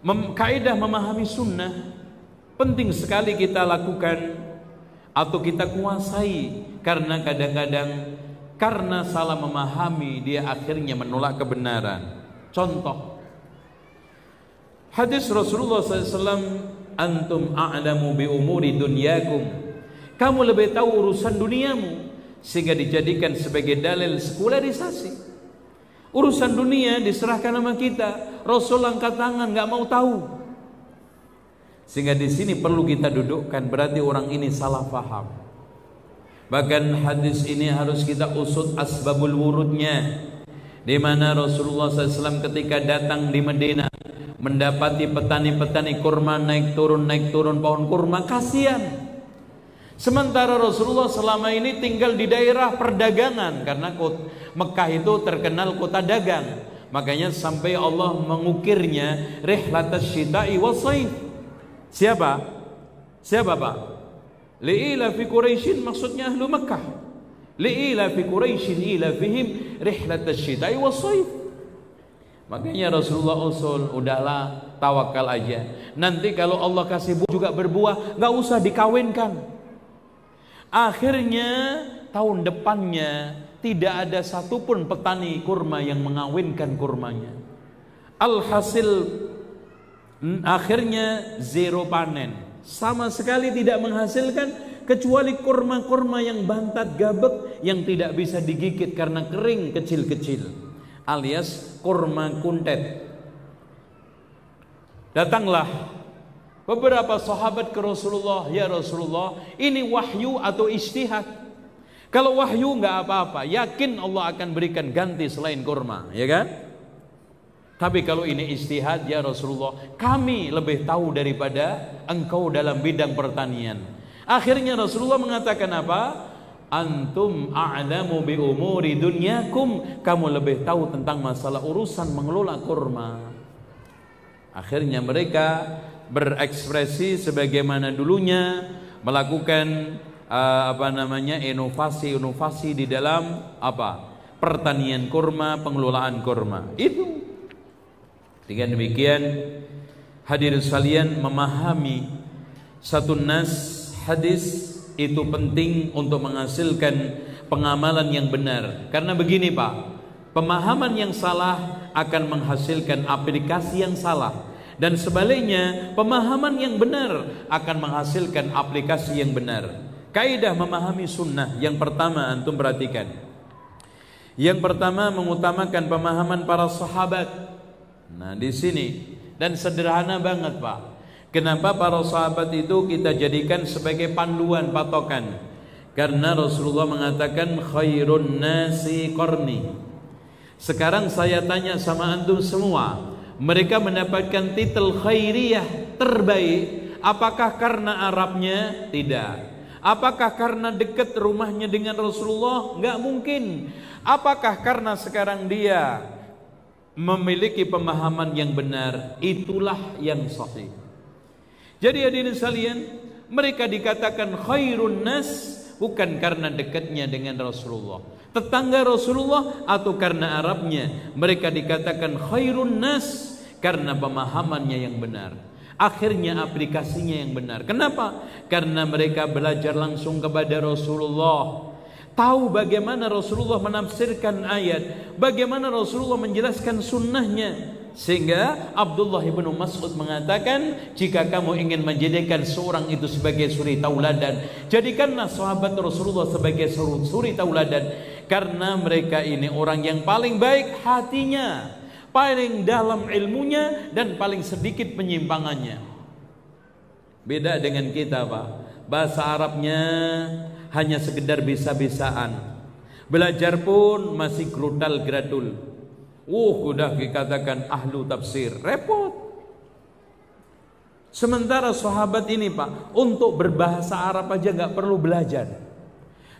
Kaidah memahami sunnah penting sekali kita lakukan atau kita kuasai, karena kadang-kadang karena salah memahami dia akhirnya menolak kebenaran. Contoh hadis Rasulullah SAW, antum a'lamu bi umuri dunyakum, kamu lebih tahu urusan duniamu, sehingga dijadikan sebagai dalil sekularisasi. Urusan dunia diserahkan sama kita, Rasul angkat tangan nggak mau tahu. Sehingga di sini perlu kita dudukkan, berarti orang ini salah paham. Bahkan hadis ini harus kita usut asbabul wurudnya, di mana Rasulullah SAW ketika datang di Madinah mendapati petani-petani kurma naik turun pohon kurma, kasihan. Sementara Rasulullah selama ini tinggal di daerah perdagangan, karena Mekah itu terkenal kota dagang. Makanya sampai Allah mengukirnya rihlatas syita'i was-shaif. Siapa? Siapa Pak? Li'ila fi Quraisyin, maksudnya ahlu Mekah. Li'ila fi Quraisyin ila fihim rihlatas syita'i was-shaif. Makanya Rasulullah usul, udahlah tawakal aja. Nanti kalau Allah kasih buah juga berbuah, nggak usah dikawinkan. Akhirnya tahun depannya tidak ada satupun petani kurma yang mengawinkan kurmanya. Alhasil akhirnya zero panen, sama sekali tidak menghasilkan, kecuali kurma-kurma yang bantat gabek yang tidak bisa digigit karena kering kecil-kecil, alias kurma kuntet. Datanglah beberapa sahabat ke Rasulullah, ya Rasulullah, ini wahyu atau ijtihad? Kalau wahyu nggak apa-apa, yakin Allah akan berikan ganti selain kurma, ya kan? Tapi kalau ini ijtihad, ya Rasulullah, kami lebih tahu daripada engkau dalam bidang pertanian. Akhirnya Rasulullah mengatakan apa? Antum a'lamu bi umuri dunyakum, kamu lebih tahu tentang masalah urusan mengelola kurma. Akhirnya mereka berekspresi sebagaimana dulunya, melakukan inovasi di dalam pertanian kurma, pengelolaan kurma. Itu dengan demikian hadirin sekalian, memahami satu hadis itu penting untuk menghasilkan pengamalan yang benar. Karena begini Pak, pemahaman yang salah akan menghasilkan aplikasi yang salah. Dan sebaliknya, pemahaman yang benar akan menghasilkan aplikasi yang benar. Kaidah memahami sunnah yang pertama antum perhatikan. Yang pertama mengutamakan pemahaman para sahabat. Nah di sini, dan sederhana banget Pak. Kenapa para sahabat itu kita jadikan sebagai panduan patokan? Karena Rasulullah mengatakan khairun nasi qarni. Sekarang saya tanya sama antum semua, mereka mendapatkan titel khairiyah terbaik, apakah karena Arabnya? Tidak. Apakah karena dekat rumahnya dengan Rasulullah? Enggak mungkin. Apakah karena sekarang dia memiliki pemahaman yang benar? Itulah yang sahih. Jadi hadirin sekalian, mereka dikatakan khairun nas bukan karena dekatnya dengan Rasulullah, tetangga Rasulullah, atau karena Arabnya. Mereka dikatakan khairun nas karena pemahamannya yang benar, akhirnya aplikasinya yang benar. Kenapa? Karena mereka belajar langsung kepada Rasulullah, tahu bagaimana Rasulullah menafsirkan ayat, bagaimana Rasulullah menjelaskan sunnahnya. Sehingga Abdullah bin Mas'ud mengatakan, jika kamu ingin menjadikan seorang itu sebagai suri tauladan, jadikanlah sahabat Rasulullah sebagai suri tauladan. Karena mereka ini orang yang paling baik hatinya, paling dalam ilmunya, dan paling sedikit penyimpangannya. Beda dengan kita Pak, bahasa Arabnya hanya sekedar bisa-bisaan, belajar pun masih grudal gradul. Udah dikatakan ahlu tafsir, repot. Sementara sahabat ini Pak, untuk berbahasa Arab aja nggak perlu belajar,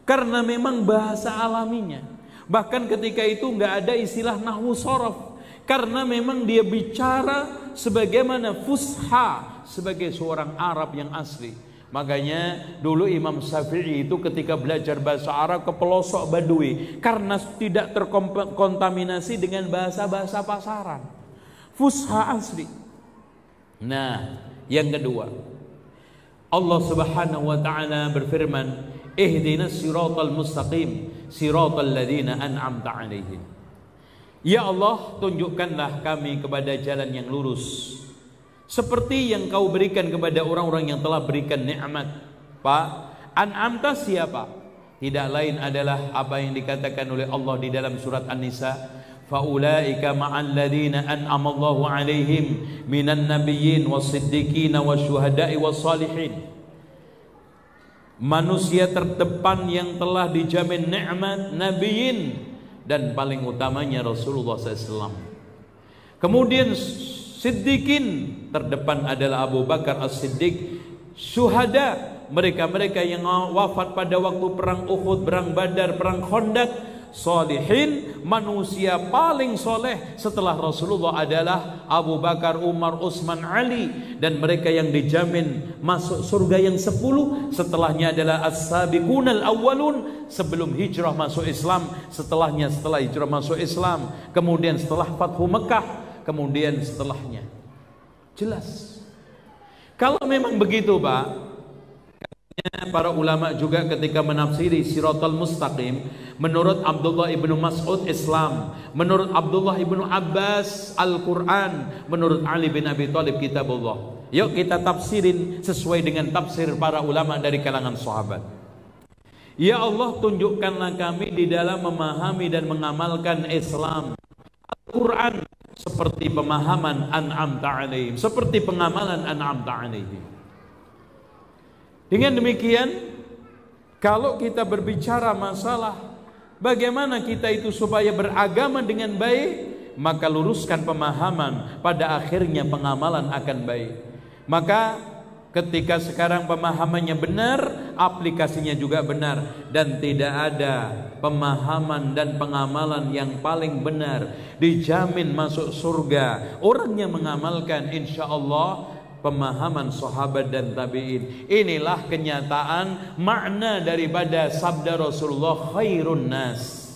karena memang bahasa alaminya. Bahkan ketika itu nggak ada istilah nahwu shorof, karena memang dia bicara sebagaimana fusha, sebagai seorang Arab yang asli. Makanya dulu Imam Syafi'i itu ketika belajar bahasa Arab ke pelosok Badui, karena tidak terkontaminasi dengan bahasa-bahasa pasaran, fusha asli. Nah, yang kedua, Allah Subhanahu wa taala berfirman, ihdinas siratal mustaqim siratal ladzina an'amta 'alaihim. Ya Allah, tunjukkanlah kami kepada jalan yang lurus, seperti yang Kau berikan kepada orang-orang yang telah berikan nikmat. Pak, an'amta siapa? Tidak lain adalah apa yang dikatakan oleh Allah di dalam surat An-Nisa, faulaika ma'al ladzina an'amallahu 'alaihim minan nabiyyin was-siddiqin wasyuhada'i was-salihin. Manusia terdepan yang telah dijamin nikmat, nabiyyin, dan paling utamanya Rasulullah SAW. Kemudian siddiqin, terdepan adalah Abu Bakar As-Siddiq. Syuhada, mereka-mereka yang wafat pada waktu perang Uhud, perang Badar, perang Khandaq. Solihin, manusia paling soleh setelah Rasulullah adalah Abu Bakar, Umar, Utsman, Ali. Dan mereka yang dijamin masuk surga yang 10 setelahnya adalah as-sabiqunal awwalun, sebelum hijrah masuk Islam, setelahnya setelah hijrah masuk Islam, kemudian setelah Fathu Mekah, kemudian setelahnya. Jelas. Kalau memang begitu, Pak, para ulama juga ketika menafsiri Siratal Mustaqim, menurut Abdullah ibnu Mas'ud Islam, menurut Abdullah ibnu Abbas Al-Quran, menurut Ali bin Abi Thalib Kitabullah. Yuk kita tafsirin sesuai dengan tafsir para ulama dari kalangan sahabat. Ya Allah, tunjukkanlah kami di dalam memahami dan mengamalkan Islam, Al-Quran, seperti pemahaman an'amta 'alaihim, seperti pengamalan an'amta 'alaihim. Dengan demikian, kalau kita berbicara masalah bagaimana kita itu supaya beragama dengan baik, maka luruskan pemahaman, pada akhirnya pengamalan akan baik. Maka ketika sekarang pemahamannya benar, aplikasinya juga benar, dan tidak ada pemahaman dan pengamalan yang paling benar dijamin masuk surga. Orang yang mengamalkan, insya Allah, pemahaman sahabat dan tabi'in. Inilah kenyataan makna daripada sabda Rasulullah, khairun nas.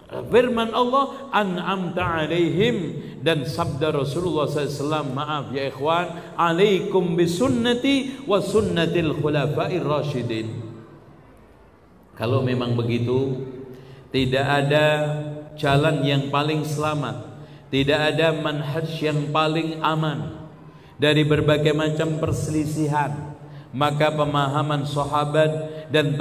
Firman Allah, an'amta 'alaihim, dan sabda Rasulullah SAW, maaf ya ikhwan, alaikum bisunnati wa sunnatil khulafa'ir rasyidin. Kalau memang begitu, tidak ada jalan yang paling selamat, tidak ada manhaj yang paling aman dari berbagai macam perselisihan, maka pemahaman sahabat dan